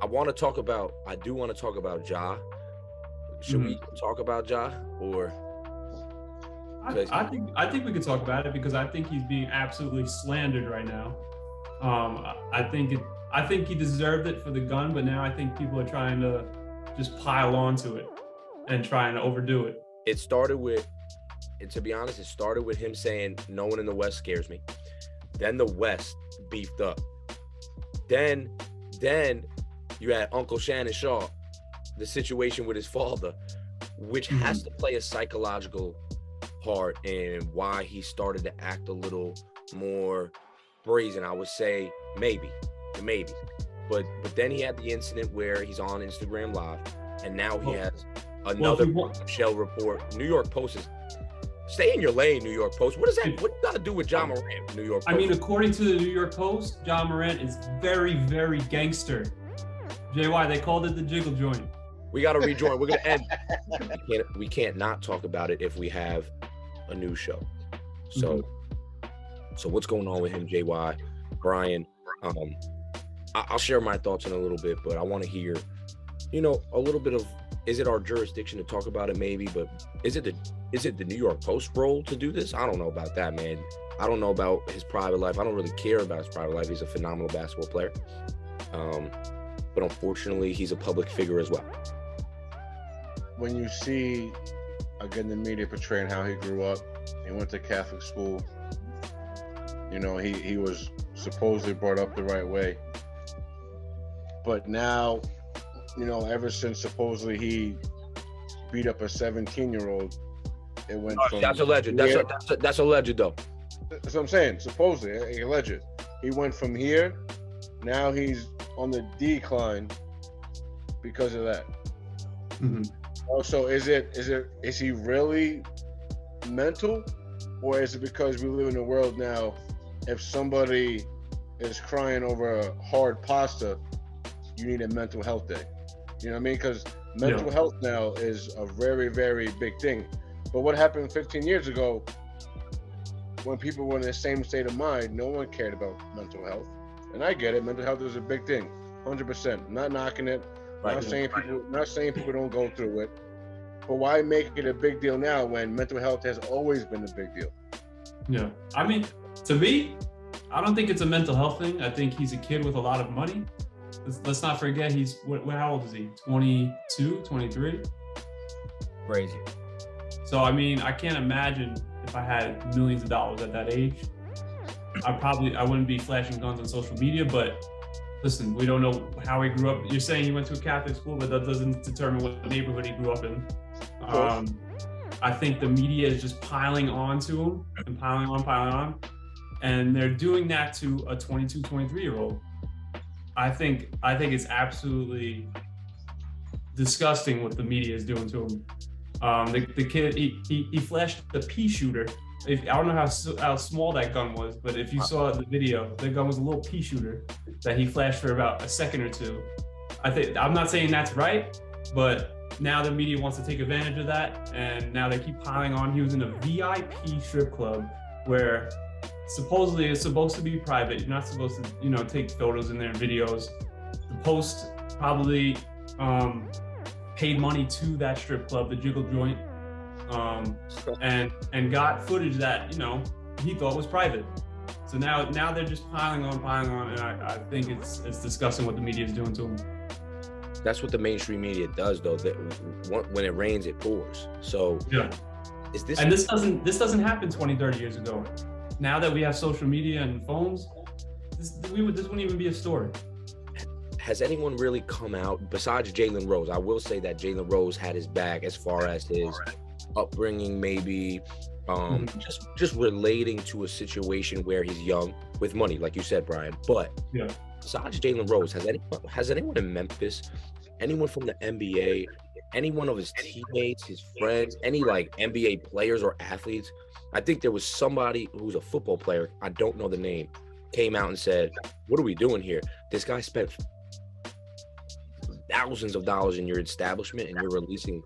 I do want to talk about Ja. Should we talk about Ja, or? I think we could talk about it because I think he's being absolutely slandered right now. I think he deserved it for the gun, but now I think people are trying to just pile onto it and trying to overdo it. It started with, and to be honest, it started with him saying no one in the West scares me. Then the West beefed up. Then you had Uncle Shannon Shaw, the situation with his father, which has to play a psychological part in why he started to act a little more brazen. I would say maybe. But then he had the incident where he's on Instagram Live, and now he has another shell report. New York Post is stay in your lane. New York Post. What does that? What got to do with Ja Morant? New York Post. I mean, according to the New York Post, Ja Morant is very, very gangster. JY, they called it the jiggle joint. We got to rejoin. We're gonna end. We can't not talk about it if we have a new show. So what's going on with him, JY, Brian? I'll share my thoughts in a little bit, but I want to hear, a little bit of, is it our jurisdiction to talk about it maybe, but is it the New York Post role to do this? I don't know about that, man. I don't know about his private life. I don't really care about his private life. He's a phenomenal basketball player. But unfortunately, he's a public figure as well. When you see, again, the media portraying how he grew up, he went to Catholic school, he was supposedly brought up the right way. But now, ever since supposedly he beat up a 17-year-old, it went from... That's alleged. That's alleged, though. That's what I'm saying. Supposedly, alleged. He went from here, now he's on the decline because of that. Also, is he really mental, or is it because we live in a world now, if somebody is crying over a hard pasta, you need a mental health day? You know what I mean? Because mental health now is a very, very big thing. But what happened 15 years ago, when people were in the same state of mind, no one cared about mental health. And I get it, mental health is a big thing, 100%. I'm not knocking it. Right. Not saying people don't go through it. But why make it a big deal now when mental health has always been a big deal? Yeah. I mean, to me, I don't think it's a mental health thing. I think he's a kid with a lot of money. Let's not forget how old is he? 22, 23? Crazy. So, I mean, I can't imagine if I had millions of dollars at that age. I wouldn't be flashing guns on social media, but listen, we don't know how he grew up. You're saying he went to a Catholic school, but that doesn't determine what neighborhood he grew up in. I think the media is just piling on to him and piling on. And they're doing that to a 22, 23-year-old. I think it's absolutely disgusting what the media is doing to him. The kid, he flashed the pea shooter. I don't know how small that gun was, but if you saw the video, the gun was a little pea shooter that he flashed for about a second or two. I'm not saying that's right, but now the media wants to take advantage of that, and now they keep piling on. He was in a VIP strip club where supposedly it's supposed to be private. You're not supposed to, take photos in there, videos. The Post probably paid money to that strip club, the Jiggle Joint, and got footage that he thought was private. So now they're just piling on, and I think it's disgusting what the media is doing to him. That's what the mainstream media does, though. That when it rains, it pours. So yeah, this doesn't happen 20, 30 years ago. Now that we have social media and phones, this wouldn't even be a story. Has anyone really come out besides Jalen Rose? I will say that Jalen Rose had his back as far as his upbringing, maybe just relating to a situation where he's young with money, like you said, Brian. But besides Jalen Rose, has anyone in Memphis, anyone from the NBA, any one of his teammates, his friends, any NBA players or athletes? I think there was somebody who's a football player, I don't know the name, came out and said, "What are we doing here? This guy spent thousands of dollars in your establishment and you're releasing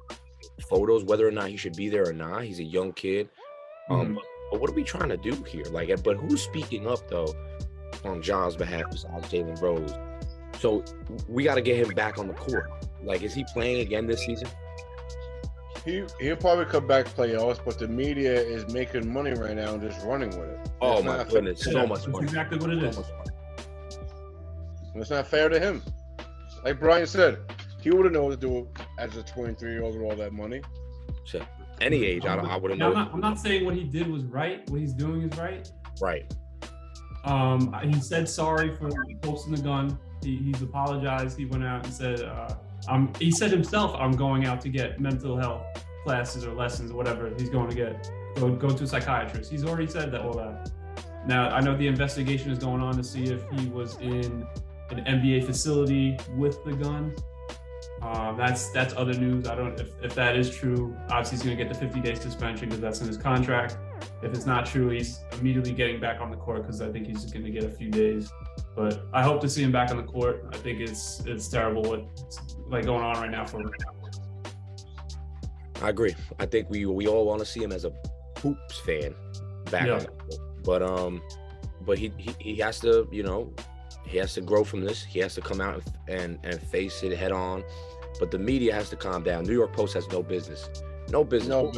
photos, whether or not he should be there or not. He's a young kid. But what are we trying to do here? But who's speaking up though on Ja's behalf besides Jalen Rose? So we got to get him back on the court. Like, is he playing again this season? He'll probably come back playoffs, but the media is making money right now and just running with it. Oh my goodness, so much That's money. exactly what it is. It's not fair to him. Like Brian said, he wouldn't know what to do as a 23-year-old with all that money. So, any age, I wouldn't know. I'm not saying what he did was right. What he's doing is right. Right. He said sorry for posting the gun. He's apologized. He went out and said, he said himself, I'm going out to get mental health classes or lessons or whatever he's going to get. Go to a psychiatrist. He's already said all that. Now, I know the investigation is going on to see if he was in an NBA facility with the gun. That's other news. I don't, if that is true, obviously he's going to get the 50-day suspension because that's in his contract. If it's not true, he's immediately getting back on the court because I think he's going to get a few days. But I hope to see him back on the court. I think it's terrible what's like going on right now for him. I agree. I think we all want to see him as a hoops fan back on the court. But he has to, he has to grow from this. He has to come out and face it head on. But the media has to calm down. New York Post has no business. No business.